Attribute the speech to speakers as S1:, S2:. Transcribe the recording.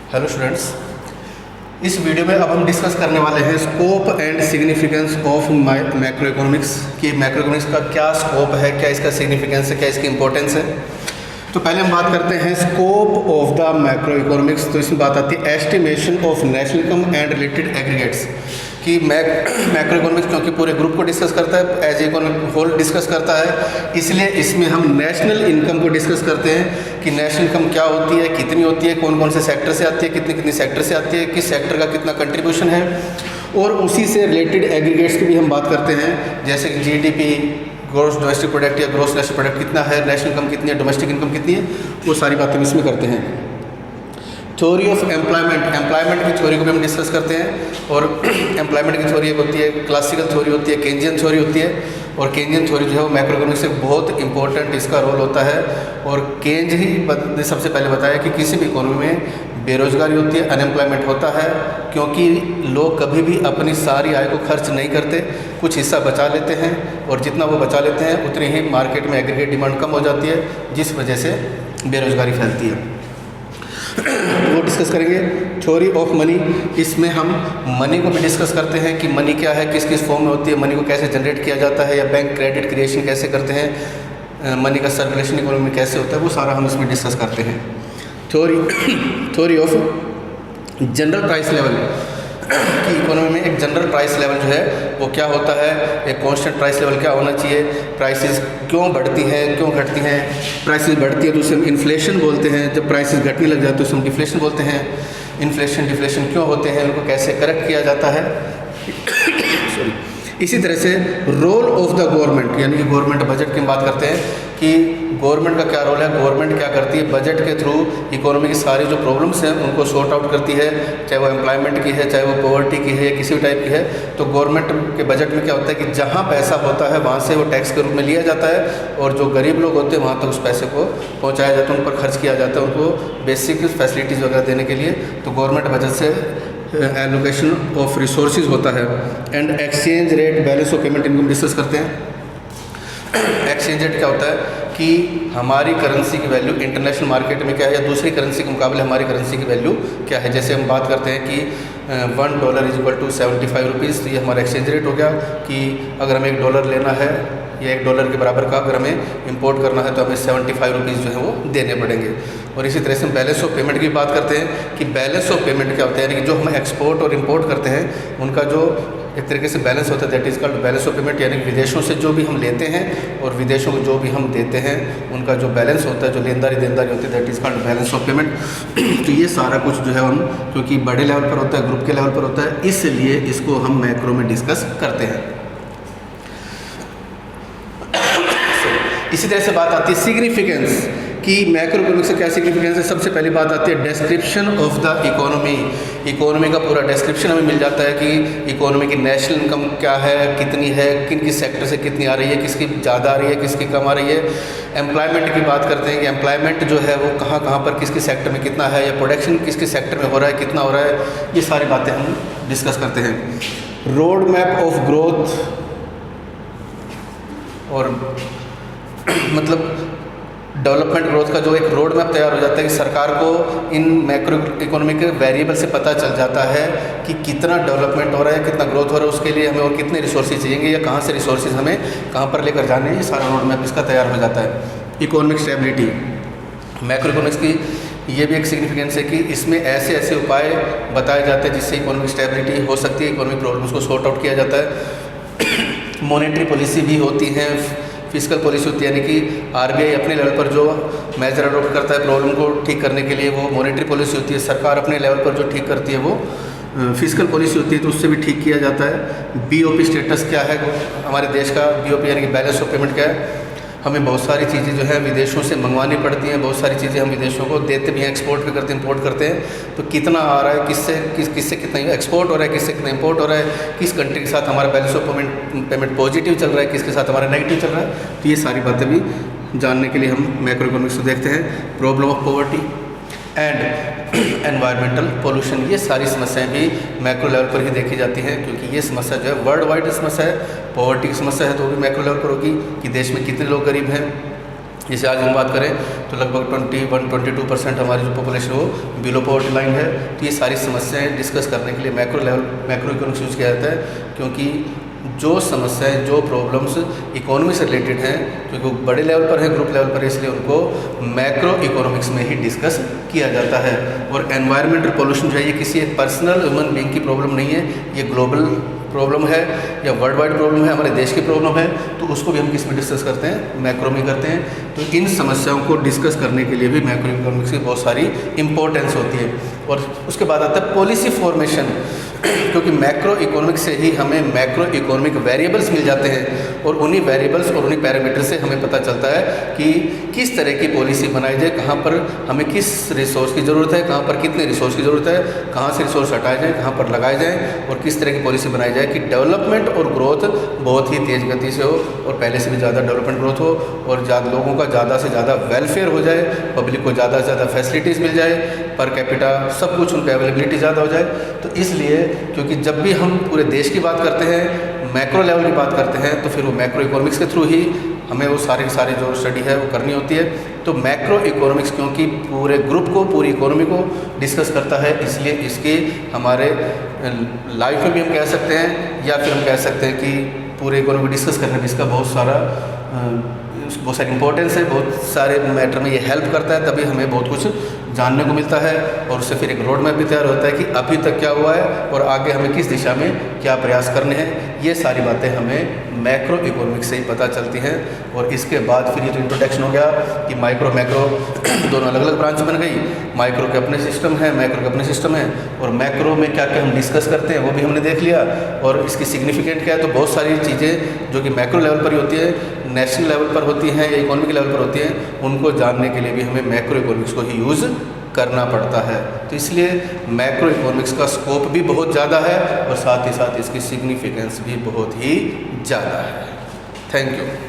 S1: Hello students, इस video में अब हम डिस्कस करने वाले हैं scope and significance of macro economics कि मैक्रो इकोनॉमिक्स का क्या स्कोप है, क्या इसका सिग्निफिकेंस है, क्या इसकी इंपॉर्टेंस है। तो पहले हम बात करते हैं scope of the macro economics. तो इसमें बात आती है estimation of national income and related aggregates कि मैक्रो इकोनॉमिक्स क्योंकि पूरे ग्रुप को डिस्कस करता है, एज इकोनॉमिक होल डिस्कस करता है, इसलिए इसमें हम नेशनल इनकम को डिस्कस करते हैं कि नेशनल इनकम क्या होती है, कितनी होती है, कौन कौन से सेक्टर से आती है, कितनी कितनी सेक्टर से आती है, किस सेक्टर का कितना कंट्रीब्यूशन है, और उसी से रिलेटेड एग्रीगेट्स की भी हम बात करते हैं, जैसे कि जीडीपी, ग्रॉस डोमेस्टिक प्रोडक्ट या ग्रॉस नेशनल प्रोडक्ट कितना है, नेशनल इनकम कितनी है, डोमेस्टिक इनकम कितनी है, वो सारी बातें इसमें करते हैं। थ्योरी ऑफ एम्प्लॉयमेंट की थ्योरी को भी हम डिस्कस करते हैं, और एम्प्लॉयमेंट की थ्योरी एक होती है, क्लासिकल थ्योरी होती है, केंजियन थ्योरी होती है, और केंजियन थ्योरी जो है वो मैक्रो इकोनॉमिक्स से बहुत इंपॉर्टेंट इसका रोल होता है। और केंज ही ने सबसे पहले बताया कि किसी भी इकोनॉमी में बेरोजगारी होती है, अनएम्प्लॉयमेंट होता है, क्योंकि लोग कभी भी अपनी सारी आय को खर्च नहीं करते, कुछ हिस्सा बचा लेते हैं, और जितना वो बचा लेते हैं उतनी ही मार्केट में एग्रीगेट डिमांड कम हो जाती है, जिस वजह से बेरोजगारी फैलती है। वो डिस्कस करेंगे। थ्योरी ऑफ मनी, इसमें हम मनी को भी डिस्कस करते हैं कि मनी क्या है, किस किस फॉर्म में होती है, मनी को कैसे जनरेट किया जाता है, या बैंक क्रेडिट क्रिएशन कैसे करते हैं, मनी का सर्कुलेशन इकोनॉमी में कैसे होता है, वो सारा हम इसमें डिस्कस करते हैं। Theory of general price level कि इकोनॉमी में एक जनरल प्राइस लेवल जो है वो क्या होता है, एक कांस्टेंट प्राइस लेवल क्या होना चाहिए, प्राइसेस क्यों बढ़ती हैं, क्यों घटती हैं, प्राइसेस बढ़ती है तो उसे हम इन्फ्लेशन बोलते हैं, जब प्राइसेस घटने लग जाते हैं तो उसे हम डिफ्लेशन बोलते हैं, इन्फ्लेशन डिफ्लेशन क्यों होते हैं, उनको कैसे करेक्ट किया जाता है। सॉरी। इसी तरह से रोल ऑफ द गवर्नमेंट, यानी कि गवर्नमेंट बजट की बात करते हैं कि गवर्नमेंट का क्या रोल है, गवर्नमेंट क्या करती है, बजट के थ्रू इकोनॉमी की सारी जो प्रॉब्लम्स हैं उनको सॉर्ट आउट करती है, चाहे वो एम्प्लॉयमेंट की है, चाहे वो पॉवर्टी की है, या किसी भी टाइप की है। तो गवर्नमेंट के बजट में क्या होता है कि जहाँ पैसा होता है वहाँ से वो टैक्स के रूप में लिया जाता है, और जो गरीब लोग होते हैं वहाँ तक उस पैसे को पहुँचाया जाता है, उन पर खर्च किया जाता है, उनको बेसिक फैसिलिटीज़ वगैरह देने के लिए। तो गवर्नमेंट बजट से एलोकेशन ऑफ रिसोर्सेज होता है। And exchange rate, balance of payment, इनको डिस्कस करते हैं। एक्सचेंज रेट क्या होता है कि हमारी करेंसी की वैल्यू इंटरनेशनल मार्केट में क्या है, या दूसरी करेंसी के मुकाबले हमारी करेंसी की वैल्यू क्या है। जैसे हम बात करते हैं कि $1 = 75 रुपीज़, तो ये हमारा एक्सचेंज रेट हो गया कि अगर हमें $1 लेना है या $1 के बराबर का अगर हमें इंपोर्ट करना है तो हमें 75 रुपीज़ जो है वो देने पड़ेंगे। और इसी तरह से हम बैलेंस ऑफ पेमेंट की बात करते हैं कि बैलेंस ऑफ पेमेंट क्या होता है, यानी कि जो हम एक्सपोर्ट और इंपोर्ट करते हैं उनका जो एक तरीके से बैलेंस होता है, that is called balance of payment, यानी कि विदेशों से जो भी हम लेते हैं और विदेशों को जो भी हम देते हैं उनका जो बैलेंस होता है, जो लेनदारी देनदारी होती है, that is called balance of payment. तो ये सारा कुछ जो है हम, क्योंकि बड़े लेवल पर होता है, ग्रुप के लेवल पर होता है, इसलिए इसको हम मैक्रो में डिस्कस करते हैं। इसी तरह से बात आती है सिग्निफिकेंस कि मैक्रो इकोनॉमिक्स से क्या सिग्निफिकेंस है। सबसे पहली बात आती है description of the economy. Economy का पूरा डिस्क्रिप्शन हमें मिल जाता है कि इकोनॉमी की नेशनल इनकम क्या है, कितनी है, किन किस सेक्टर से कितनी आ रही है, किसकी ज़्यादा आ रही है, किसकी कम आ रही है। एम्प्लॉयमेंट की बात करते हैं कि एम्प्लॉयमेंट जो है वो कहाँ कहाँ पर किस किस सेक्टर में कितना है, या प्रोडक्शन किस किस सेक्टर में हो रहा है, कितना हो रहा है, ये सारी बातें हम डिस्कस करते हैं। रोड मैप ऑफ ग्रोथ, और मतलब डेवलपमेंट ग्रोथ का जो एक रोड मैप तैयार हो जाता है कि सरकार को इन मैक्रो इकोनॉमिक वेरिएबल से पता चल जाता है कि कितना डेवलपमेंट हो रहा है, कितना ग्रोथ हो रहा है, उसके लिए हमें और कितने रिसोर्सेज चाहिए, या कहाँ से रिसोर्सेज हमें कहाँ पर लेकर जाने हैं, ये सारा रोड मैप इसका तैयार हो जाता है। इकोनॉमिक स्टेबिलिटी, मैक्रो इकोनॉमिक्स की ये भी एक सिग्निफिकेंस है कि इसमें ऐसे ऐसे उपाय बताए जाते हैं जिससे इकोनॉमिक स्टेबिलिटी हो सकती है, इकोनॉमिक प्रॉब्लम्स को सॉर्ट आउट किया जाता है। मॉनेटरी पॉलिसी भी होती है, फिजिकल पॉलिसी होती है, यानी कि आरबीआई अपने लेवल पर जो मेजर अडॉप्ट करता है प्रॉब्लम को ठीक करने के लिए, वो मॉनेटरी पॉलिसी होती है। सरकार अपने लेवल पर जो ठीक करती है वो फिजिकल पॉलिसी होती है, तो उससे भी ठीक किया जाता है। बीओपी स्टेटस क्या है हमारे देश का, बीओपी यानी कि बैलेंस ऑफ पेमेंट क्या है। हमें बहुत सारी चीज़ें जो है विदेशों से मंगवानी पड़ती हैं, बहुत सारी चीज़ें हम विदेशों को देते भी हैं, एक्सपोर्ट भी करते हैं, इंपोर्ट करते हैं। तो कितना आ रहा है, किससे कितना एक्सपोर्ट हो रहा है, किससे कितना इंपोर्ट हो रहा है, किस कंट्री के साथ हमारा बैलेंस ऑफ पेमेंट पॉजिटिव चल रहा है, किसके साथ हमारा नेगेटिव चल रहा है। तो ये सारी बातें भी जानने के लिए हम मैक्रो इकोनॉमिक्स को देखते हैं। Problem of poverty and environmental pollution, ये सारी समस्याएं भी मैक्रो लेवल पर ही देखी जाती हैं, क्योंकि ये समस्या जो है वर्ल्ड वाइड समस्या है। पॉवर्टी की समस्या है तो वो भी मैक्रो लेवल पर होगी कि देश में कितने लोग गरीब हैं, जैसे आज हम बात करें तो लगभग 22% हमारी जो पॉपुलेशन हो बिलो पॉवर्टी लाइन है। तो ये सारी समस्याएं डिस्कस करने के लिए मैक्रो इकोनॉमिक्स यूज़ किया जाता है, क्योंकि जो समस्याएं जो प्रॉब्लम्स इकोनॉमी से रिलेटेड हैं, क्योंकि वो बड़े लेवल पर है, ग्रुप लेवल पर है, इसलिए उनको मैक्रो इकोनॉमिक्स में ही डिस्कस किया जाता है। और एनवायरमेंटल पोल्यूशन जो है ये किसी एक पर्सनल ह्यूमन बीइंग की प्रॉब्लम नहीं है, ये ग्लोबल प्रॉब्लम है या वर्ल्ड वाइड प्रॉब्लम है, हमारे देश की प्रॉब्लम है। तो उसको भी हम किस में डिस्कस करते हैं, मैक्रो में करते हैं। तो इन समस्याओं को डिस्कस करने के लिए भी मैक्रो इकोनॉमिक्स की बहुत सारी इंपॉर्टेंस होती है। और उसके बाद आता है पॉलिसी फॉर्मेशन, क्योंकि मैक्रो इकोनॉमिक्स से ही हमें मैक्रो इकोनॉमिक वेरिएबल्स मिल जाते हैं, और उन्हीं वेरिएबल्स और उन्हीं पैरामीटर से हमें पता चलता है कि किस तरह की पॉलिसी बनाई जाए, कहाँ पर हमें किस रिसोर्स की ज़रूरत है, कहाँ पर कितने रिसोर्स की ज़रूरत है, कहाँ से रिसोर्स हटाए जाएँ, कहाँ पर लगाए जाएँ, और किस तरह की पॉलिसी बनाई जाए कि डेवलपमेंट और ग्रोथ बहुत ही तेज़ गति से हो, और पहले से भी ज़्यादा डेवलपमेंट ग्रोथ हो, और ज़्यादा लोगों का ज़्यादा से ज़्यादा वेलफेयर हो जाए, पब्लिक को ज़्यादा से ज़्यादा फैसिलिटीज़ मिल जाए, पर कैपिटा सब कुछ उनकी अवेलेबिलिटी ज़्यादा हो जाए। तो इसलिए क्योंकि जब भी हम पूरे देश की बात करते हैं, मैक्रो लेवल की बात करते हैं, तो फिर वो मैक्रो इकोनॉमिक्स के थ्रू ही हमें वो सारी जो स्टडी है वो करनी होती है। तो मैक्रो इकोनॉमिक्स क्योंकि पूरे ग्रुप को, पूरी इकोनॉमी को डिस्कस करता है, इसलिए इसके हमारे लाइफ में भी हम कह सकते हैं, या फिर हम कह सकते हैं कि पूरे इकोनॉमी को डिस्कस करने में इसका बहुत सारी इंपॉर्टेंस है, बहुत सारे मैटर में ये हेल्प करता है, तभी हमें बहुत कुछ जानने को मिलता है, और उससे फिर एक रोड मैप भी तैयार होता है कि अभी तक क्या हुआ है और आगे हमें किस दिशा में क्या प्रयास करने हैं। ये सारी बातें हमें मैक्रो इकोनॉमिक्स से ही पता चलती हैं। और इसके बाद फिर ये तो इंट्रोडक्शन हो गया कि माइक्रो मैक्रो दोनों अलग अलग ब्रांच बन गई। माइक्रो के अपने सिस्टम है, मैक्रो के अपने सिस्टम है, और मैक्रो में क्या क्या हम डिस्कस करते हैं वो भी हमने देख लिया, और इसकी सिग्निफिकेंट क्या है। तो बहुत सारी चीज़ें जो कि मैक्रो लेवल पर ही होती है, नेशनल लेवल पर होती हैं या इकोनॉमिक लेवल पर होती हैं, उनको जानने के लिए भी हमें मैक्रो इकोनॉमिक्स को ही यूज़ करना पड़ता है। तो इसलिए मैक्रो इकोनॉमिक्स का स्कोप भी बहुत ज़्यादा है, और साथ ही साथ इसकी सिग्निफिकेंस भी बहुत ही ज़्यादा है। Thank you.